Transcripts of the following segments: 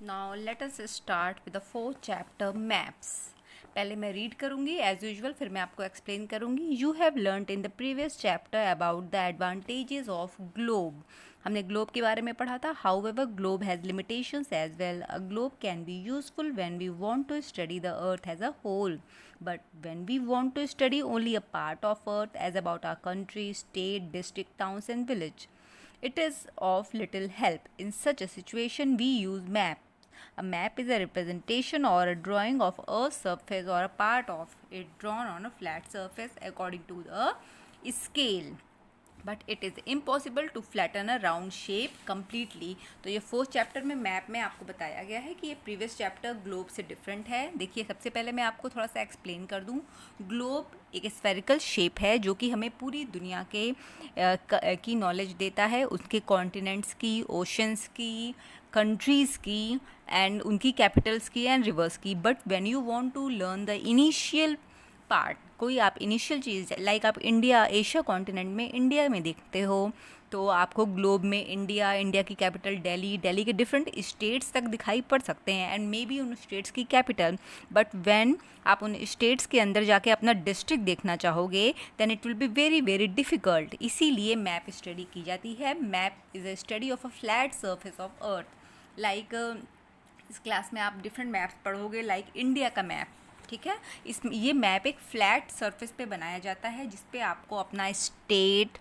Now let us start with the fourth chapter maps. पहले मैं read करूंगी as usual, फिर मैं आपको एक्सप्लेन करूंगी। You have learned in the previous chapter about the advantages of globe. हमने globe के बारे में पढ़ा था। However globe has limitations as well. A globe can be useful when we want to study the earth as a whole, but when we want to study only a part of earth as about our country, state, district, towns and village, it is of little help. In such a situation we use map. A map is a representation or a drawing of Earth's surface or a part of it drawn on a flat surface according to the scale. But it is impossible to flatten a round shape completely. तो ये fourth chapter में map में आपको बताया गया है कि ये प्रीवियस चैप्टर ग्लोब से डिफरेंट है। देखिए, सबसे पहले मैं आपको थोड़ा सा एक्सप्लेन कर दूँ। ग्लोब एक स्फेरिकल शेप है जो कि हमें पूरी दुनिया के की नॉलेज देता है, उसके कॉन्टिनेंट्स की, ओशंस की, कंट्रीज़ की एंड उनकी कैपिटल्स की एंड रिवर्स की। But when you want to learn the initial part, कोई आप इनिशियल चीज़ लाइक आप इंडिया, एशिया कॉन्टिनेंट में इंडिया में देखते हो तो आपको ग्लोब में इंडिया, इंडिया की कैपिटल दिल्ली, दिल्ली के डिफरेंट स्टेट्स तक दिखाई पड़ सकते हैं एंड मे बी उन स्टेट्स की कैपिटल। बट व्हेन आप उन स्टेट्स के अंदर जाके अपना डिस्ट्रिक्ट देखना चाहोगे then it will be very very difficult. इसीलिए मैप स्टडी की जाती है। Map is a study of a flat surface of earth. Like इस क्लास में आप डिफरेंट मैप्स पढ़ोगे, लाइक इंडिया का मैप, ठीक है। ये मैप एक फ्लैट सरफेस पे बनाया जाता है जिस पे आपको अपना स्टेट,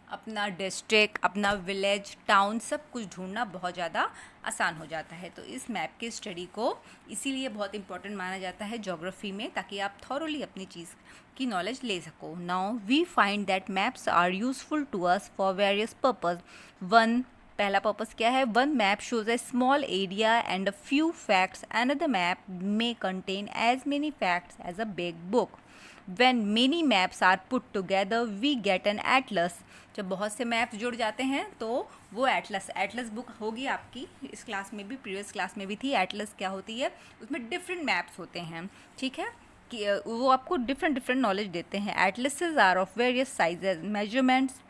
अपना डिस्ट्रिक्ट, अपना विलेज, टाउन सब कुछ ढूंढना बहुत ज़्यादा आसान हो जाता है। तो इस मैप की स्टडी को इसीलिए बहुत इंपॉर्टेंट माना जाता है ज्योग्राफी में, ताकि आप थॉरोली अपनी चीज़ की नॉलेज ले सको। Now we find that maps are useful to us for various purpose. One, पहला पर्पस क्या है? One map shows a small area and a few facts. Another map may contain as many facts as a big book. When many maps are put together, we get an atlas. जब बहुत से maps जुड़ जाते हैं तो वो Atlas book होगी आपकी। इस क्लास में भी, प्रीवियस क्लास में भी थी। एटलस क्या होती है? उसमें डिफरेंट मैप्स होते हैं, ठीक है, कि वो आपको डिफरेंट नॉलेज देते हैं। Atlases are of various sizes, measurements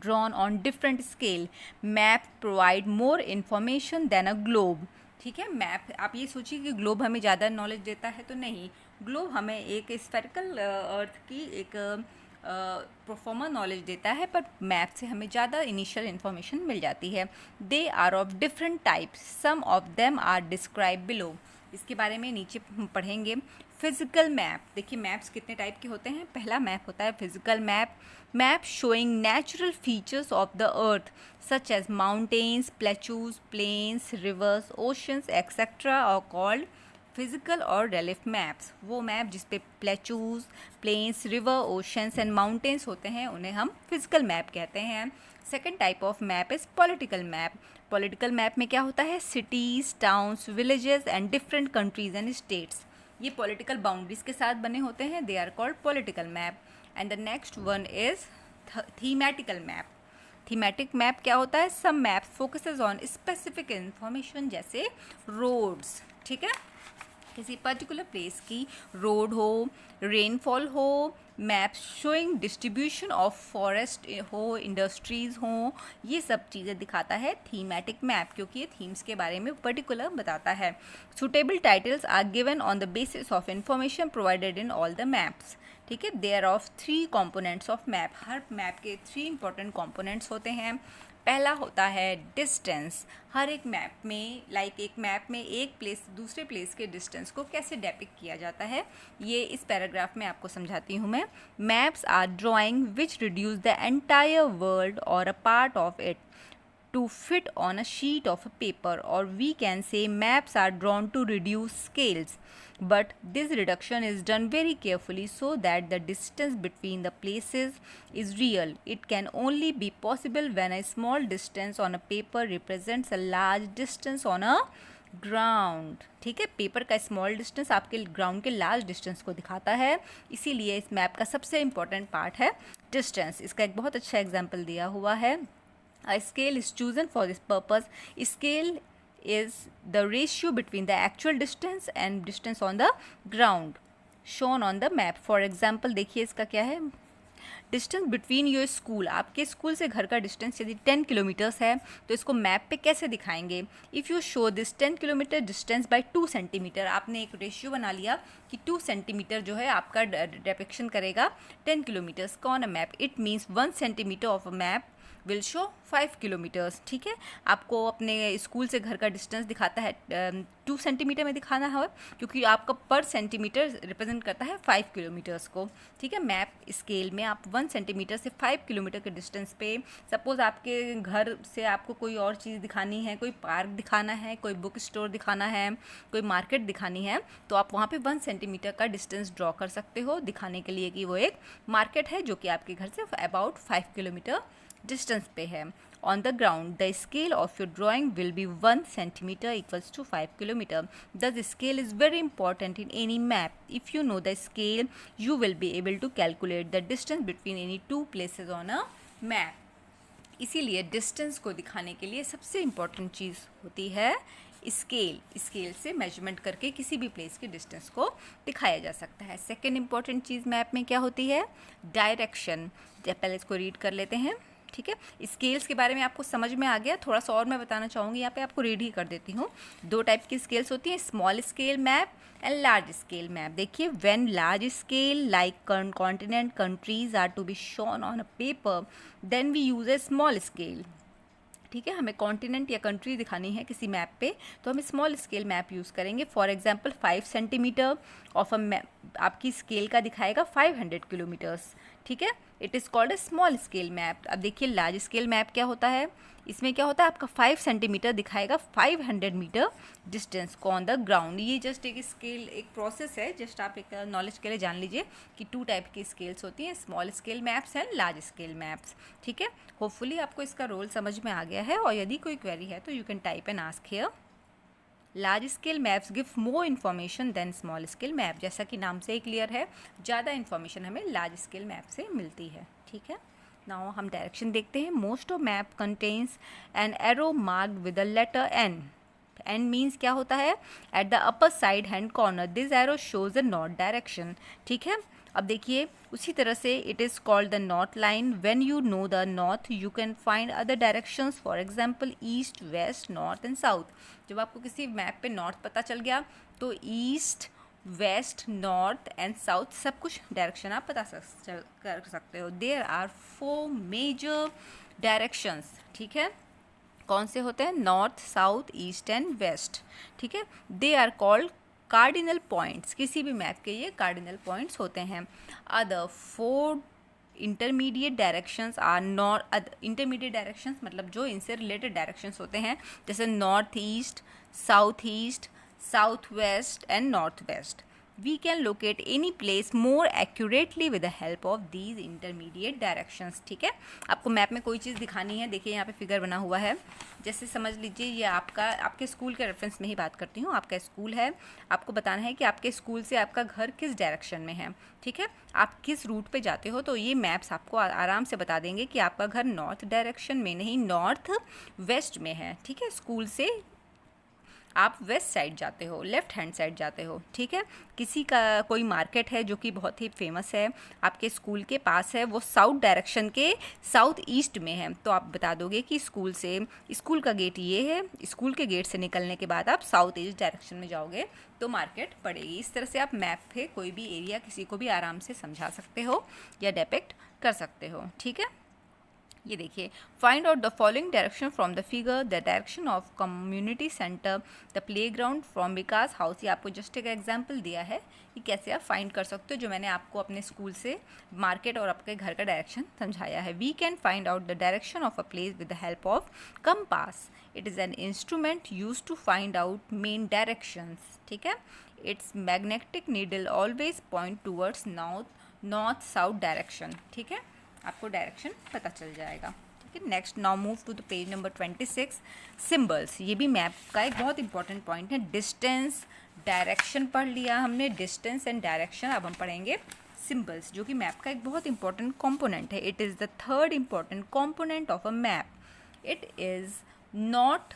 drawn on different scale. Map provide more information than a globe. ठीक है। मैप, आप ये सोचिए कि ग्लोब हमें ज़्यादा नॉलेज देता है तो नहीं। ग्लोब हमें एक स्फेरिकल अर्थ की एक प्रोफॉर्मर नॉलेज देता है, पर मैप से हमें ज़्यादा इनिशियल इन्फॉर्मेशन मिल जाती है। They are of different types, some of them are describe below. इसके बारे में नीचे पढ़ेंगे। फिजिकल मैप, देखिए मैप्स कितने टाइप के होते हैं। पहला मैप होता है physical map. Map showing natural features of the earth such as mountains, plateaus, plains, rivers, oceans etcetera are called physical और रेलिफ मैप्स। वो मैप जिस पे plateaus, plains, river, oceans and mountains होते हैं उन्हें हम फिजिकल मैप कहते हैं। Second type of map is political map. Political map में क्या होता है? Cities, towns, villages and different countries and states, ये पॉलिटिकल बाउंड्रीज के साथ बने होते हैं। They are called political map. And the next one is thematical map. Thematic map क्या होता है? Some map focuses on specific information, जैसे रोड्स, ठीक है, किसी पर्टिकुलर प्लेस की रोड हो, रेनफॉल हो, map showing distribution of forest हो, इंडस्ट्रीज़ हो, ये सब चीज़ें दिखाता है थीमेटिक मैप, क्योंकि ये थीम्स के बारे में पर्टिकुलर बताता है। Suitable titles are given on the basis of information provided in all the maps, ठीक है। There of 3 components of map. हर मैप के 3 इंपॉर्टेंट कंपोनेंट्स होते हैं। पहला होता है डिस्टेंस। हर एक मैप में, लाइक एक मैप में एक प्लेस दूसरे प्लेस के डिस्टेंस को कैसे डेपिक्ट किया जाता है, ये इस पैराग्राफ में आपको समझाती हूँ मैं। Maps are drawing which reduce the entire world और a part of it to fit on a sheet of a paper, or we can say maps are drawn to reduce scales, but this reduction is done very carefully so that the distance between the places is real. It can only be possible when a small distance on a paper represents a large distance on a ground, ठीक है। Paper का small distance आपके ground के large distance को दिखाता है, इसीलिए इस मैप का सबसे इम्पॉर्टेंट पार्ट है डिस्टेंस। इसका एक बहुत अच्छा एग्जाम्पल दिया हुआ है। A scale is chosen for this purpose. Scale is the ratio between the actual distance and distance on the ground shown on the map. For example, देखिए इसका क्या है? डिस्टेंस बिटवीन योर स्कूल, आपके school से घर का distance यदि 10 kilometres है तो इसको मैप पे कैसे दिखाएंगे? If you show this 10 kilometre distance by 2 centimetre, आपने एक रेशियो बना लिया कि 2 सेंटीमीटर जो है आपका डिपिक्शन करेगा 10 किलोमीटर्स का on a map, it means 1 centimetre of a map will show 5 kilometres. ठीक है, आपको अपने स्कूल से घर का डिस्टेंस दिखाता है 2 सेंटीमीटर में दिखाना है, क्योंकि आपका पर सेंटीमीटर रिप्रेजेंट करता है 5 किलोमीटर्स को। ठीक है, मैप स्केल में आप 1 सेंटीमीटर से 5 किलोमीटर के डिस्टेंस पे, सपोज़ आपके घर से आपको कोई और चीज़ दिखानी है, कोई पार्क दिखाना है, कोई बुक स्टोर दिखाना है, कोई मार्केट दिखानी है, तो आप वहाँ पे 1 सेंटीमीटर का डिस्टेंस ड्रॉ कर सकते हो दिखाने के लिए कि वो एक मार्केट है जो कि आपके घर से अबाउट 5 किलोमीटर डिस्टेंस पे है। On the ground, the scale of your drawing will be 1 centimeter equals to 5 kilometer. The scale is very important in any map. If you know the scale, you will be able to calculate the distance between any two places on a map. इसीलिए distance को दिखाने के लिए सबसे important चीज़ होती है scale. Scale से measurement करके किसी भी प्लेस के डिस्टेंस को दिखाया जा सकता है। सेकेंड इम्पॉर्टेंट चीज़ मैप में क्या होती है? डायरेक्शन। पहले इसको रीड कर लेते हैं। ठीक है, स्केल्स के बारे में आपको समझ में आ गया। थोड़ा सा और मैं बताना चाहूँगी, यहाँ पे आपको रीड ही कर देती हूँ। 2 टाइप की स्केल्स होती हैं, small scale map and large scale map. देखिए, when large scale like continent countries are to be shown on a paper, then we use a small scale. ठीक है, हमें कॉन्टिनेंट या कंट्री दिखानी है किसी मैप पे तो हम स्मॉल स्केल मैप यूज़ करेंगे। For example 5 centimetre of a map आपकी स्केल का दिखाएगा 500 किलोमीटर्स। ठीक है, it is called a small scale map. अब देखिए लार्ज स्केल मैप क्या होता है, इसमें क्या होता है आपका 5 सेंटीमीटर दिखाएगा 500 मीटर डिस्टेंस को ऑन द ग्राउंड। ये जस्ट एक स्केल, एक प्रोसेस है, जस्ट आप एक नॉलेज के लिए जान लीजिए कि 2 टाइप की स्केल्स होती हैं, small scale maps and large scale maps. ठीक है, होपफुली आपको इसका रोल समझ में आ गया है, और यदि कोई क्वेरी है तो you can type and ask here. Large scale maps give more information than small scale map. जैसा कि नाम से ही क्लियर है, ज़्यादा इन्फॉर्मेशन हमें लार्ज स्केल मैप से मिलती है। ठीक है, नाउ हम डायरेक्शन देखते हैं। Most of map contains an arrow marked with the letter N. N means क्या होता है? At the upper side hand corner this arrow shows the north direction. ठीक है, अब देखिए उसी तरह से it is called the north line. When you know the north you can find other directions, for example east, west, north and south. जब आपको किसी मैप पे नॉर्थ पता चल गया तो east, west, north and south सब कुछ डायरेक्शन आप कर सकते हो। There are 4 major directions. ठीक है, कौन से होते हैं? North, south, east and west. ठीक है, they are called cardinal points. किसी भी मैप के ये कार्डिनल पॉइंट्स होते हैं। Other 4 intermediate directions are north. Intermediate directions मतलब जो इनसे रिलेटेड डायरेक्शंस होते हैं, जैसे north east, south west and north west. We can locate any place more accurately with the help of these intermediate directions. ठीक है, आपको मैप में कोई चीज़ दिखानी है, देखिए यहाँ पे फिगर बना हुआ है। जैसे समझ लीजिए ये आपके स्कूल के रेफरेंस में ही बात करती हूँ। आपका स्कूल है, आपको बताना है कि आपके स्कूल से आपका घर किस डायरेक्शन में है। ठीक है, आप किस रूट पे जाते हो, तो ये मैप्स आपको आराम से बता देंगे कि आपका घर नॉर्थ डायरेक्शन में नहीं, नॉर्थ वेस्ट में है। ठीक है, स्कूल से आप वेस्ट साइड जाते हो, लेफ़्ट हैंड साइड जाते हो। ठीक है, किसी का कोई मार्केट है जो कि बहुत ही फेमस है, आपके स्कूल के पास है, वो साउथ डायरेक्शन के साउथ ईस्ट में है, तो आप बता दोगे कि स्कूल का गेट ये है, स्कूल के गेट से निकलने के बाद आप साउथ ईस्ट डायरेक्शन में जाओगे तो मार्केट पड़ेगी। इस तरह से आप मैप पे कोई भी एरिया किसी को भी आराम से समझा सकते हो या डिपिक्ट कर सकते हो। ठीक है, ये देखिए, find out the following direction from the figure. The direction of community centre, the playground from Vikas house. ये आपको जस्ट एक एग्जांपल दिया है कि कैसे आप फाइंड कर सकते हो, जो मैंने आपको अपने स्कूल से मार्केट और आपके घर का डायरेक्शन समझाया है। We can find out the direction of a place with the help of compass. It is an instrument use to find out main directions. ठीक है, its magnetic needle always point towards north south direction. ठीक है, आपको direction पता चल जाएगा। ठीक है, next now move to the page number 26, symbols. ये भी मैप का एक बहुत इंपॉर्टेंट पॉइंट है। डिस्टेंस, डायरेक्शन पढ़ लिया हमने, डिस्टेंस एंड डायरेक्शन। अब हम पढ़ेंगे सिम्बल्स, जो कि मैप का एक बहुत इंपॉर्टेंट कॉम्पोनेंट है। It is the third important component of a map. It is not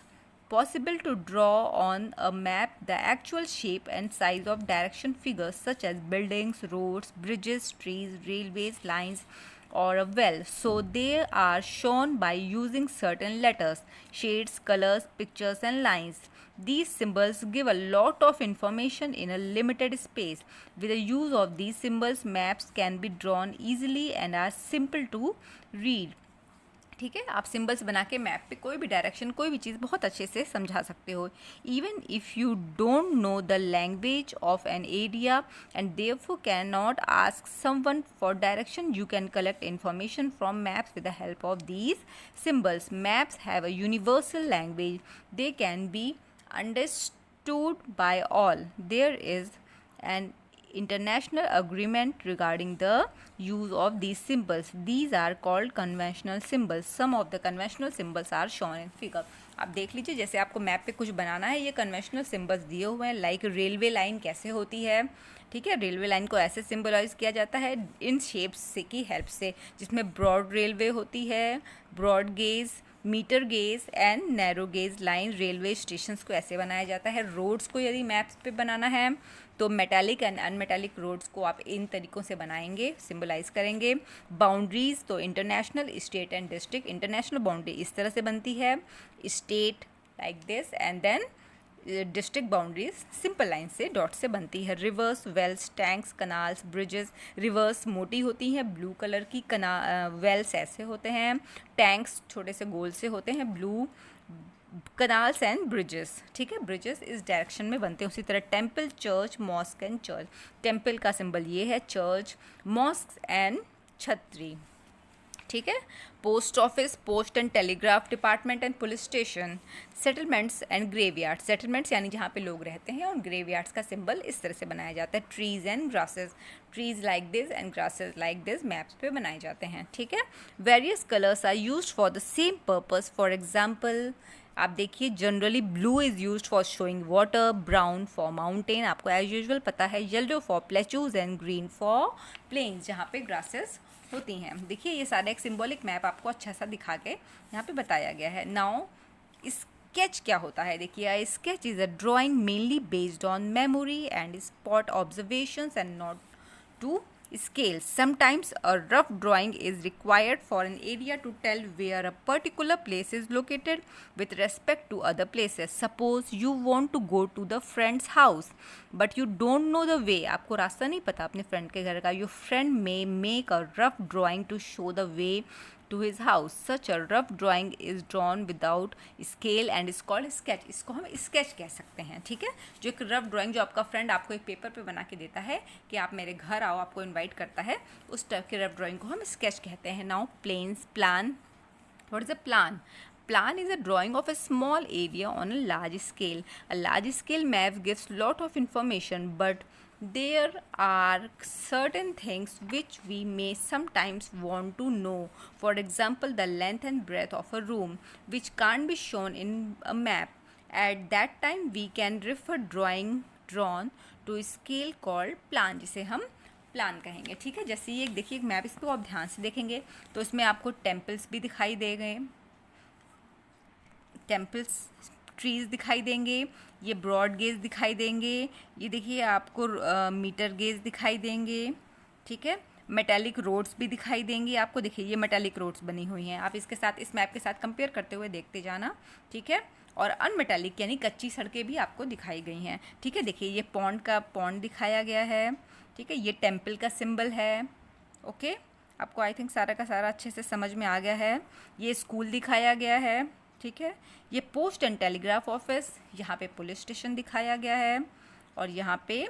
possible to draw on a map the actual shape and size of direction figures such as buildings, roads, bridges, trees, railways, lines or a well. So they are shown by using certain letters, shades, colors, pictures and lines. These symbols give a lot of information in a limited space. With the use of these symbols, maps can be drawn easily and are simple to read. ठीक है, आप symbols बना के map पे कोई भी direction, कोई भी चीज़ बहुत अच्छे से समझा सकते हो. Even if you don't know the language of an area and therefore can not ask someone for direction, you can collect information from maps with the help of these symbols. Maps have a universal language. They can be understood by all. There is an international agreement regarding the use of these symbols. These are called conventional symbols. Some of the conventional symbols are shown in figure. आप देख लीजिए, जैसे आपको map पे कुछ बनाना है, ये conventional symbols दिए हुए हैं. लाइक रेलवे लाइन कैसे होती है, ठीक है, रेलवे लाइन को ऐसे सिम्बलाइज किया जाता है इन शेप्स से की हेल्प से, जिसमें ब्रॉड रेलवे होती है, broad gauge, metre gauge and narrow gauge line. Railway stations को ऐसे बनाया जाता है. रोड्स को यदि मैप्स पे बनाना है तो मेटालिक एंड अनमेटालिक रोड्स को आप इन तरीक़ों से बनाएंगे, सिंबलाइज करेंगे. बाउंड्रीज तो international, state and district. International boundary इस तरह से बनती है, state like this, and then district boundaries simple line से, डॉट से बनती है. Rivers, wells, tanks, canals, bridges. Rivers मोटी होती हैं, ब्लू कलर की. वेल्स ऐसे होते हैं. टैंक्स छोटे से गोल से होते हैं, ब्लू. कनाल्स एंड ब्रिजेस, ठीक है, ब्रिजेस इस डायरेक्शन में बनते हैं. उसी तरह temple, church, mosque and church. Temple का सिंबल ये है, चर्च, मॉस्क एंड छतरी, ठीक है. Post office, post and telegraph department and police station. Settlements and graveyard. Settlements यानी जहाँ पे लोग रहते हैं, और ग्रेवयार्ड्स का सिंबल इस तरह से बनाया जाता है. Trees and grasses. Trees like this and grasses like this maps पे बनाए जाते हैं, ठीक है. Various colours are used for the same purpose. For example आप देखिए, generally blue is used for showing water, brown for mountain, आपको as usual पता है, yellow for plateaus and green for plains जहाँ पे ग्रासेस होती हैं. देखिए, ये सारा एक सिंबॉलिक मैप आपको अच्छा सा दिखा के यहाँ पे बताया गया है. नाउ स्केच क्या होता है, देखिए, sketch is a drawing mainly based on memory and spot observations and not to scale. Sometimes a rough drawing is required for an area to tell where a particular place is located with respect to other places. Suppose you want to go to the friend's house but you don't know the way. आपको रास्ता नहीं पता अपने friend के घर का. Your friend may make a rough drawing to show the way to his house. Such a rough drawing is drawn without scale and is called sketch. इसको हम sketch कह सकते हैं, ठीक है. जो एक रफ ड्राइंग जो आपका फ्रेंड आपको एक पेपर पे बना के देता है कि आप मेरे घर आओ, आपको इनवाइट करता है, उस टाइप के रफ ड्राइंग को हम sketch कहते हैं. Now plans, plan. What is a plan? Plan is a drawing of a small area on a large scale. A large scale map gives lot of information, but there are certain things which we may sometimes want to know. For example, the length and breadth of a room, which can't be shown in a map. At that time, we can refer drawing drawn to scale called plan, जिसे हम plan कहेंगे, ठीक है. जैसे ये देखिए एक map, इसको आप ध्यान से देखेंगे तो इसमें आपको टेम्पल्स भी दिखाई दे गए, टेम्पल्स, ट्रीज दिखाई देंगे, ये ब्रॉड गेज दिखाई देंगे, ये देखिए आपको मीटर गेज दिखाई देंगे, ठीक है. मेटालिक रोड्स भी दिखाई देंगी आपको. देखिए ये मेटालिक रोड्स बनी हुई हैं, आप इसके साथ, इस मैप के साथ कंपेयर करते हुए देखते जाना, ठीक है. और अनमेटालिक यानी कच्ची सड़कें भी आपको दिखाई गई हैं, ठीक है. देखिए ये पॉन्ड दिखाया गया है, ठीक है. ये टेम्पल का सिंबल है, ओके. आपको आई थिंक सारा का सारा अच्छे से समझ में आ गया है. ये स्कूल दिखाया गया है, ठीक है. ये पोस्ट एंड टेलीग्राफ ऑफिस, यहाँ पे पुलिस स्टेशन दिखाया गया है, और यहाँ पे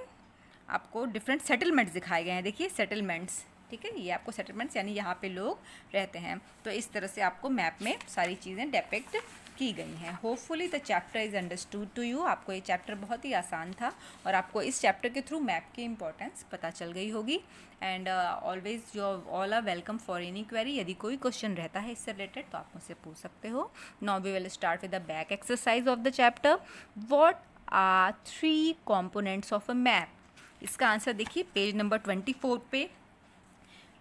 आपको डिफरेंट सेटलमेंट्स दिखाए गए हैं. देखिए सेटलमेंट्स, ठीक है, ये आपको सेटलमेंट्स यानी यहाँ पे लोग रहते हैं. तो इस तरह से आपको मैप में सारी चीज़ें डिपिक्ट की गई हैं. Hopefully the chapter is understood to you. आपको ये चैप्टर बहुत ही आसान था और आपको इस चैप्टर के थ्रू मैप की इंपॉर्टेंस पता चल गई होगी. And always you all are welcome for any query. यदि कोई क्वेश्चन रहता है इससे रिलेटेड तो आप मुझसे पूछ सकते हो. Now we will start with the back exercise of the chapter. What are 3 components of a map. इसका आंसर देखिए पेज नंबर 24 पे.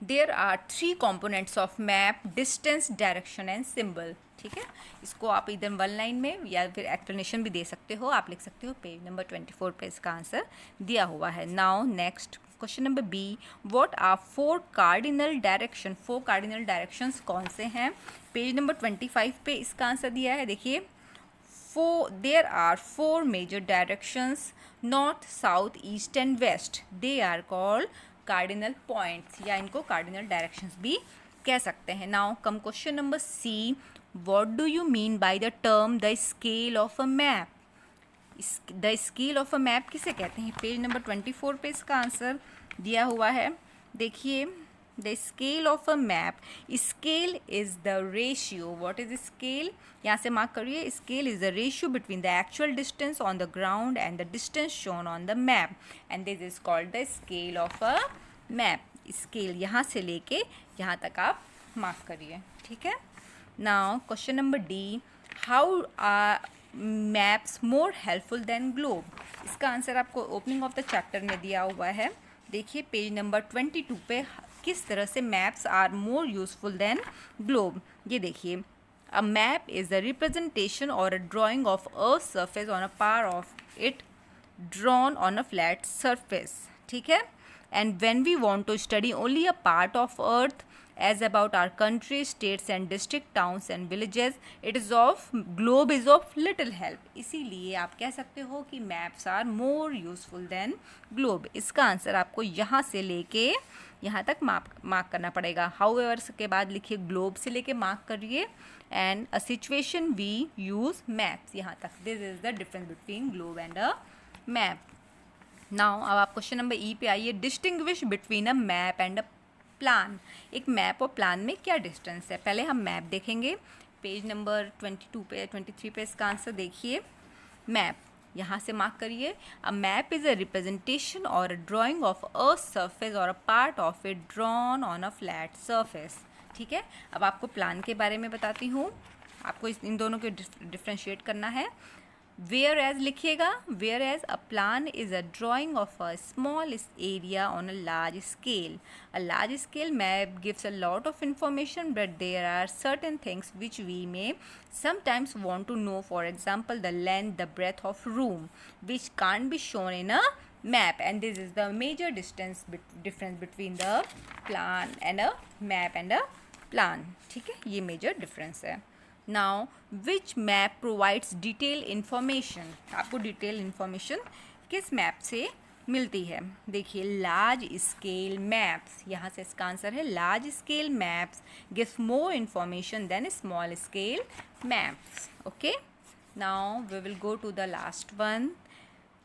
There are 3 components of map, distance, direction and symbol. ठीक है, इसको आप इधर 1 लाइन में या फिर एक्सप्लेनेशन भी दे सकते हो, आप लिख सकते हो। पेज नंबर 24 पे इसका आंसर दिया हुआ है। Now next question number B, what are 4 cardinal direction. 4 cardinal directions कौन से हैं? पेज नंबर 25 पे इसका आंसर दिया है। देखिए, there are 4 major directions, north, south, east and west. They are called cardinal points, या इनको cardinal directions भी कह सकते हैं। Now come question number C, what do you mean by the term the scale of a map? The scale of a map किसे कहते हैं? Page number 24 पे इसका आंसर दिया हुआ है। देखिए, the scale of a map, scale is the ratio. What is scale? यहाँ से मार्क करिए, scale is the ratio between the actual distance on the ground and the distance shown on the map, and this is called the scale of a map. Scale यहाँ से लेके यहाँ तक आप mark करिए। ठीक है, now question number D, how are maps more helpful than globe. इसका आंसर आपको ओपनिंग ऑफ द चैप्टर में दिया हुआ है। देखिए, पेज नंबर 22 पे किस तरह से maps are more useful than globe. ये देखिए, a map is a representation और a drawing of earth surface on a part of it drawn on a flat surface. ठीक है, and when we want to study only a part of earth as about our country, states and district, towns and villages, it is of globe is of little help. इसीलिए आप कह सकते हो कि maps are more useful than globe। इसका answer आपको यहाँ से लेके यहाँ तक मार्क करना पड़ेगा। however के बाद लिखिए globe से लेके मार्क करिए, and a situation we use maps यहाँ तक। this is the difference between globe and a map. now अब आप क्वेश्चन नंबर ई पे आइए, distinguish between a map and a plan. एक मैप और प्लान में क्या डिस्टेंस है? पहले हम मैप देखेंगे। पेज नंबर 22 पे 23 पे इसका आंसर देखिए। मैप यहाँ से मार्क करिए, a map is a representation और a drawing of earth surface और a part of it drawn on a flat surface. ठीक है, अब आपको प्लान के बारे में बताती हूँ। आपको इन दोनों को डिफ्रेंशिएट करना है। वेयर एज लिखिएगा, whereas a plan is a drawing of a small area on a large scale. A large scale map gives a lot of information, but there are certain things which we may sometimes want to know, for example the length, the breadth of room, which can't be shown in a map, and this is the major difference between the plan and a map and a plan। ठीक है, ये major difference है। Now which map provides detail information. आपको detail information किस map से मिलती है? देखिए, लार्ज स्केल मैप्स, यहाँ से इसका आंसर है large scale maps gives more information than small scale maps. Okay, now we will go to the last one,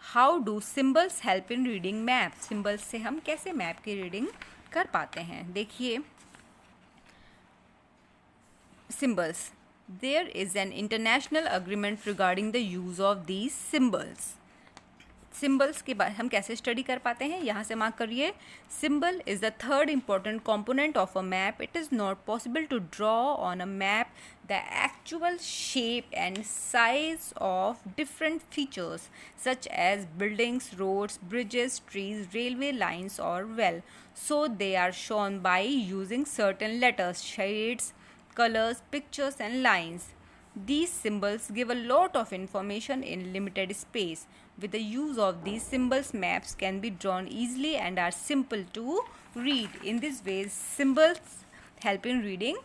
how do symbols help in reading map. Symbols से हम कैसे map की reading कर पाते हैं? देखिए, symbols, there is an international agreement regarding the use of these symbols। Symbols के बाद हम कैसे स्टडी कर पाते हैं? यहाँ से मार्क करिए, symbol is the third important component of a map. It is not possible to draw on a map the actual shape and size of different features such as buildings, roads, bridges, trees, railway lines और well, so they are shown by using certain letters, shades, colors, pictures and lines. These symbols give a lot of information in limited space. With the use of these symbols, maps can be drawn easily and are simple to read. In this way, symbols help in reading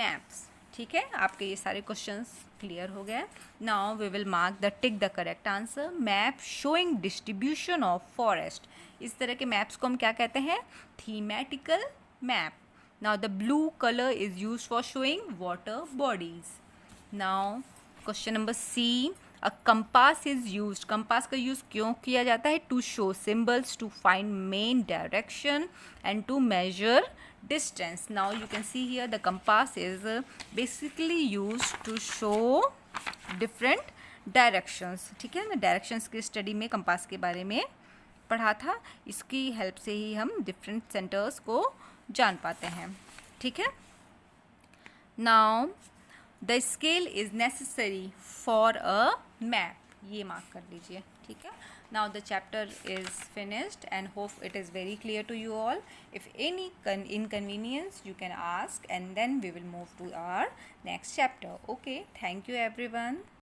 maps. ठीक है, आपके ये सारे questions clear हो गए। Now we will mark the tick the correct answer. Map showing distribution of forest. इस तरह के मैप्स को हम क्या कहते हैं? Thematical map. Now the blue color is used for showing water bodies. Now question number C, a compass is used। compass का use क्यों किया जाता है? To show symbols, to find main direction and to measure distance। Now you can see here the compass is basically used to show different directions। ठीक है ना, directions की study में compass के बारे में पढ़ा था। इसकी हेल्प से ही हम डिफरेंट सेंटर्स को जान पाते हैं। ठीक है, now the scale is necessary for a map. ये मार्क कर लीजिए। ठीक है, Now the chapter is finished and hope it is very clear to you all. If any inconvenience, you can ask, and then we will move to our next chapter. Okay, thank you everyone.